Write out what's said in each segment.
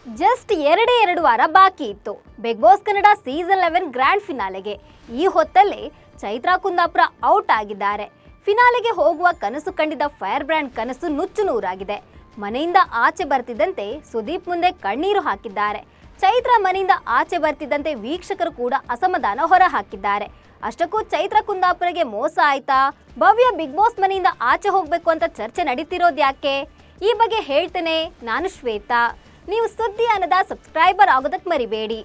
Just ಎರಡು ವಾರ ಬಾಕಿ ಇತ್ತು Bigg Boss Kannada season 11 grand ಫಿನಾಲೆಗೆ. ಈ ಹೊತ್ತಲ್ಲೇ ಚೈತ್ರಾ ಕುಂದಾಪುರ ಔಟ್ ಆಗಿದ್ದಾರೆ. ಫಿನಾಲೆಗೆ ಹೋಗುವ ಕನಸು ಕಂಡಿದ್ದ ಫೈರ್ ಬ್ರ್ಯಾಂಡ್ ಕನಸು ನುಚ್ಚು ನೂರಾಗಿದೆ. ಮನೆಯಿಂದ ಆಚೆ ಬರ್ತಿದ್ದಂತೆ ಸುದೀಪ್ ಮುಂದೆ ಕಣ್ಣೀರು ಹಾಕಿದ್ದಾರೆ. ಚೈತ್ರಾ ಮನೆಯಿಂದ ಆಚೆ ಬರ್ತಿದ್ದಂತೆ ವೀಕ್ಷಕರು ಕೂಡ ಅಸಮಾಧಾನ ಹೊರ ಹಾಕಿದ್ದಾರೆ. ಅಷ್ಟಕ್ಕೂ ಚೈತ್ರಾ ಕುಂದಾಪುರಗೆ ಮೋಸ ಆಯ್ತಾ? ಭವ್ಯ ಬಿಗ್ ಬಾಸ್ ಮನೆಯಿಂದ ಆಚೆ ಹೋಗ್ಬೇಕು ಅಂತ ಚರ್ಚೆ ನಡೀತಿರೋದು ಯಾಕೆ? ಈ ಬಗ್ಗೆ ಹೇಳ್ತೇನೆ. ನಾನು ಶ್ವೇತಾ. ನೀವು ಸುದ್ದಿ ಅನ್ನದ ಸಬ್ಸ್ಕ್ರೈಬರ್ ಆಗೋದಕ್ಕೆ ಮರಿಬೇಡಿ.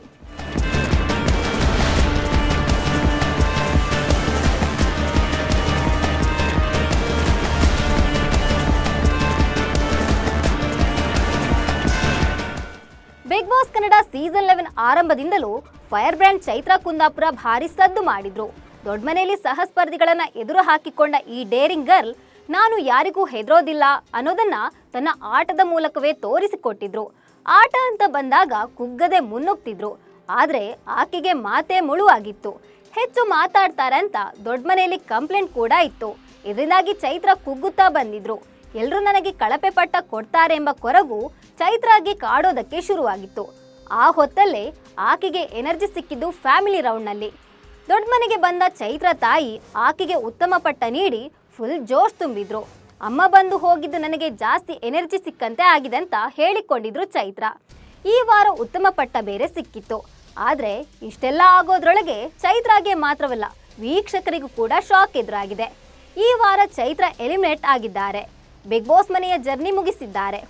ಬಿಗ್ ಬಾಸ್ ಕನ್ನಡ ಸೀಸನ್ 11 ಆರಂಭದಿಂದಲೂ ಫೈರ್ ಬ್ರ್ಯಾಂಡ್ ಚೈತ್ರಾ ಕುಂದಾಪುರ ಭಾರಿ ಸದ್ದು ಮಾಡಿದ್ರು. ದೊಡ್ಡ ಮನೆಯಲ್ಲಿ ಸಹ ಸ್ಪರ್ಧಿಗಳನ್ನ ಎದುರು ಹಾಕಿಕೊಂಡ ಈ ಡೇರಿಂಗ್ ಗರ್ಲ್ ನಾನು ಯಾರಿಗೂ ಹೆದರೋದಿಲ್ಲ ಅನ್ನೋದನ್ನ ತನ್ನ ಆಟದ ಮೂಲಕವೇ ತೋರಿಸಿಕೊಟ್ಟಿದ್ರು. ಆಟ ಅಂತ ಬಂದಾಗ ಕುಗ್ಗದೆ ಮುನ್ನುಗ್ತಿದ್ರು. ಆದ್ರೆ ಆಕೆಗೆ ಮಾತೇ ಮುಳುವಾಗಿತ್ತು. ಹೆಚ್ಚು ಮಾತಾಡ್ತಾರೆ ಅಂತ ದೊಡ್ಡ ಮನೆಯಲ್ಲಿ ಕಂಪ್ಲೇಂಟ್ ಕೂಡ ಇತ್ತು. ಇದರಿಂದಾಗಿ ಚೈತ್ರಾ ಕುಗ್ಗುತ್ತಾ ಬಂದಿದ್ರು. ಎಲ್ಲರೂ ನನಗೆ ಕಳಪೆ ಪಟ್ಟ ಕೊಡ್ತಾರೆ ಎಂಬ ಕೊರಗು ಚೈತ್ರಾಗೆ ಕಾಡೋದಕ್ಕೆ ಶುರುವಾಗಿತ್ತು. ಆ ಹೊತ್ತಲ್ಲೇ ಆಕೆಗೆ ಎನರ್ಜಿ ಸಿಕ್ಕಿದ್ದು ಫ್ಯಾಮಿಲಿ ರೌಂಡ್ನಲ್ಲಿ. ದೊಡ್ಡ ಮನೆಗೆ ಬಂದ ಚೈತ್ರಾ ತಾಯಿ ಆಕೆಗೆ ಉತ್ತಮ ಪಟ್ಟ ನೀಡಿ ಫುಲ್ ಜೋಶ್ ತುಂಬಿದ್ರು. ಅಮ್ಮ ಬಂದು ಹೋಗಿದ್ದು ನನಗೆ ಜಾಸ್ತಿ ಎನರ್ಜಿ ಸಿಕ್ಕಂತೆ ಆಗಿದೆ ಅಂತ ಹೇಳಿಕೊಂಡಿದ್ರು ಚೈತ್ರಾ. ಈ ವಾರ ಉತ್ತಮ ಪಟ್ಟ ಬೇರೆ ಸಿಕ್ಕಿತ್ತು. ಆದ್ರೆ ಇಷ್ಟೆಲ್ಲ ಆಗೋದ್ರೊಳಗೆ ಚೈತ್ರಾಗೆ ಮಾತ್ರವಲ್ಲ, ವೀಕ್ಷಕರಿಗೂ ಕೂಡ ಶಾಕ್ ಎದುರಾಗಿದೆ. ಈ ವಾರ ಚೈತ್ರಾ ಎಲಿಮಿನೇಟ್ ಆಗಿದ್ದಾರೆ. ಬಿಗ್ ಬಾಸ್ ಮನೆಯ ಜರ್ನಿ ಮುಗಿಸಿದ್ದಾರೆ.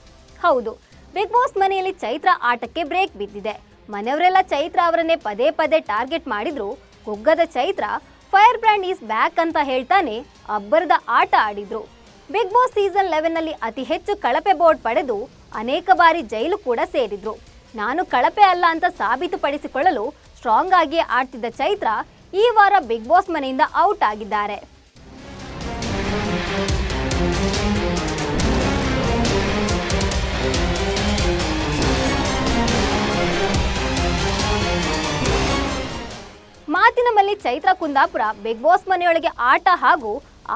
ಹೌದು, ಬಿಗ್ ಬಾಸ್ ಮನೆಯಲ್ಲಿ ಚೈತ್ರಾ ಆಟಕ್ಕೆ ಬ್ರೇಕ್ ಬಿದ್ದಿದೆ. ಮನೆಯವರೆಲ್ಲ ಚೈತ್ರಾ ಅವರನ್ನೇ ಪದೇ ಪದೇ ಟಾರ್ಗೆಟ್ ಮಾಡಿದ್ರು. ಕುಗ್ಗದ Chaitra fire brand is back ಅಂತ ಹೇಳ್ತಾನೆ ಅಬ್ಬರದ ಆಟ ಆಡಿದ್ರು. ಬಿಗ್ ಬಾಸ್ ಸೀಸನ್ 11 ನಲ್ಲಿ ಅತಿ ಹೆಚ್ಚು ಕಳಪೆ ಬೋರ್ಡ್ ಪಡೆದು ಅನೇಕ ಬಾರಿ ಜೈಲು ಕೂಡ ಸೇರಿದ್ರು. ನಾನು ಕಳಪೆ ಅಲ್ಲ ಅಂತ ಸಾಬೀತುಪಡಿಸಿಕೊಳ್ಳಲು ಸ್ಟ್ರಾಂಗ್ ಆಗಿಯೇ ಆಡ್ತಿದ್ದ ಚೈತ್ರಾ ಈ ವಾರ ಬಿಗ್ ಬಾಸ್ ಮನೆಯಿಂದ ಔಟ್ ಆಗಿದ್ದಾರೆ. ಮಾತಿನ ಮಲ್ಲಿ ಚೈತ್ರಾ ಕುಂದಾಪುರ ಬಿಗ್ ಬಾಸ್ ಮನೆಯೊಳಗೆ ಆಟ ಹಾಗೂ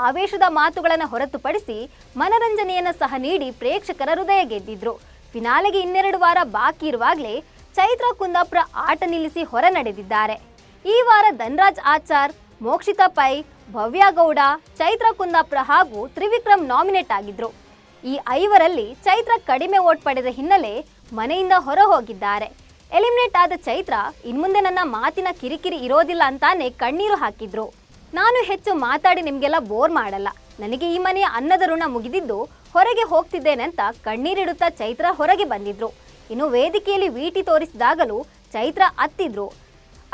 ಆವೇಶದ ಮಾತುಗಳನ್ನು ಹೊರತುಪಡಿಸಿ ಮನರಂಜನೆಯನ್ನು ಸಹ ನೀಡಿ ಪ್ರೇಕ್ಷಕರ ಹೃದಯ ಗೆದ್ದಿದ್ರು. ಫಿನಾಲೆಗೆ 2 ವಾರ ಬಾಕಿ ಇರುವಾಗಲೇ ಚೈತ್ರಾ ಕುಂದಾಪುರ ಆಟ ನಿಲ್ಲಿಸಿ ಹೊರ ನಡೆದಿದ್ದಾರೆ. ಈ ವಾರ ಧನ್ರಾಜ್ ಆಚಾರ್, ಮೋಕ್ಷಿತಾ ಪೈ, ಭವ್ಯ ಗೌಡ, ಚೈತ್ರಾ ಕುಂದಾಪುರ ಹಾಗೂ ತ್ರಿವಿಕ್ರಮ್ ನಾಮಿನೇಟ್ ಆಗಿದ್ರು. ಈ 5ರಲ್ಲಿ ಚೈತ್ರಾ ಕಡಿಮೆ ವೋಟ್ ಪಡೆದ ಹಿನ್ನೆಲೆ ಮನೆಯಿಂದ ಹೊರ ಹೋಗಿದ್ದಾರೆ. ಎಲಿಮಿನೇಟ್ ಆದ ಚೈತ್ರಾ ಇನ್ಮುಂದೆ ನನ್ನ ಮಾತಿನ ಕಿರಿಕಿರಿ ಇರೋದಿಲ್ಲ ಅಂತಾನೆ ಕಣ್ಣೀರು ಹಾಕಿದ್ರು. ನಾನು ಹೆಚ್ಚು ಮಾತಾಡಿ ನಿಮ್ಗೆಲ್ಲ ಬೋರ್ ಮಾಡಲ್ಲ. ನನಗೆ ಈ ಮನೆಯ ಅನ್ನದ ಋಣ ಮುಗಿದಿದ್ದು ಹೊರಗೆ ಹೋಗ್ತಿದ್ದೇನೆ ಅಂತ ಕಣ್ಣೀರಿಡುತ್ತಾ ಚೈತ್ರಾ ಹೊರಗೆ ಬಂದಿದ್ರು. ಇನ್ನು ವೇದಿಕೆಯಲ್ಲಿ ವೀಟಿ ತೋರಿಸಿದಾಗಲೂ ಚೈತ್ರಾ ಅತ್ತಿದ್ರು.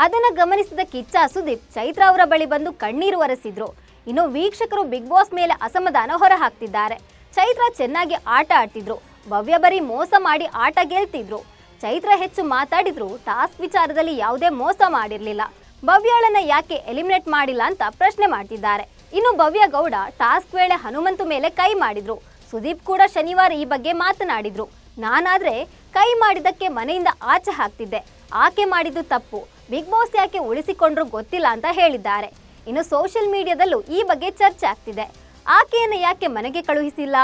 ಅದನ್ನ ಗಮನಿಸಿದ ಕಿಚ್ಚ ಸುದೀಪ್ ಚೈತ್ರಾ ಅವರ ಬಳಿ ಬಂದು ಕಣ್ಣೀರು ಒರೆಸಿದ್ರು. ಇನ್ನು ವೀಕ್ಷಕರು ಬಿಗ್ ಬಾಸ್ ಮೇಲೆ ಅಸಮಾಧಾನ ಹೊರ ಹಾಕ್ತಿದ್ದಾರೆ. ಚೈತ್ರಾ ಚೆನ್ನಾಗಿ ಆಟ ಆಡ್ತಿದ್ರು. ಭವ್ಯ ಬರೀ ಮೋಸ ಮಾಡಿ ಆಟ ಗೆಲ್ತಿದ್ರು. ಚೈತ್ರಾ ಹೆಚ್ಚು ಮಾತಾಡಿದ್ರು. ಟಾಸ್ಕ್ ವಿಚಾರದಲ್ಲಿ ಯಾವುದೇ ಮೋಸ ಮಾಡಿರಲಿಲ್ಲ. ಭವ್ಯಾಳನ್ನ ಯಾಕೆ ಎಲಿಮಿನೇಟ್ ಮಾಡಿಲ್ಲ ಅಂತ ಪ್ರಶ್ನೆ ಮಾಡ್ತಿದ್ದಾರೆ. ಇನ್ನು ಭವ್ಯ ಗೌಡ ಟಾಸ್ಕ್ ವೇಳೆ ಹನುಮಂತು ಮೇಲೆ ಕೈ ಮಾಡಿದ್ರು. ಸುದೀಪ್ ಕೂಡ ಶನಿವಾರ ಈ ಬಗ್ಗೆ ಮಾತನಾಡಿದ್ರು. ನಾನಾದ್ರೆ ಕೈ ಮಾಡಿದ್ದಕ್ಕೆ ಮನೆಯಿಂದ ಆಚೆ ಹಾಕ್ತಿದ್ದೆ. ಆಕೆ ಮಾಡಿದ್ದು ತಪ್ಪು. ಬಿಗ್ ಬಾಸ್ ಯಾಕೆ ಉಳಿಸಿಕೊಂಡ್ರು ಗೊತ್ತಿಲ್ಲ ಅಂತ ಹೇಳಿದ್ದಾರೆ. ಇನ್ನು ಸೋಷಿಯಲ್ ಮೀಡಿಯಾದಲ್ಲೂ ಈ ಬಗ್ಗೆ ಚರ್ಚೆ ಆಗ್ತಿದೆ. ಆಕೆಯನ್ನು ಯಾಕೆ ಮನೆಗೆ ಕಳುಹಿಸಿಲ್ಲ?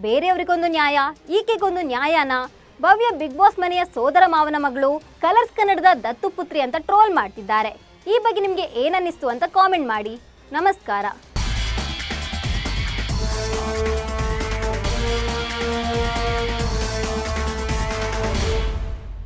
ಬೇರೆಯವರಿಗೊಂದು ನ್ಯಾಯ, ಈಕೆಗೊಂದು ನ್ಯಾಯನಾ? ಭವ್ಯ ಬಿಗ್ ಬಾಸ್ ಮನೆಯ ಸೋದರ ಮಾವನ ಮಗಳು, ಕಲರ್ಸ್ ಕನ್ನಡದ ದತ್ತು ಪುತ್ರಿ ಅಂತ ಟ್ರೋಲ್ ಮಾಡ್ತಿದ್ದಾರೆ. ಈ ಬಗ್ಗೆ ನಿಮಗೆ ಏನನ್ನಿಸ್ತು ಅಂತ ಕಾಮೆಂಟ್ ಮಾಡಿ. ನಮಸ್ಕಾರ.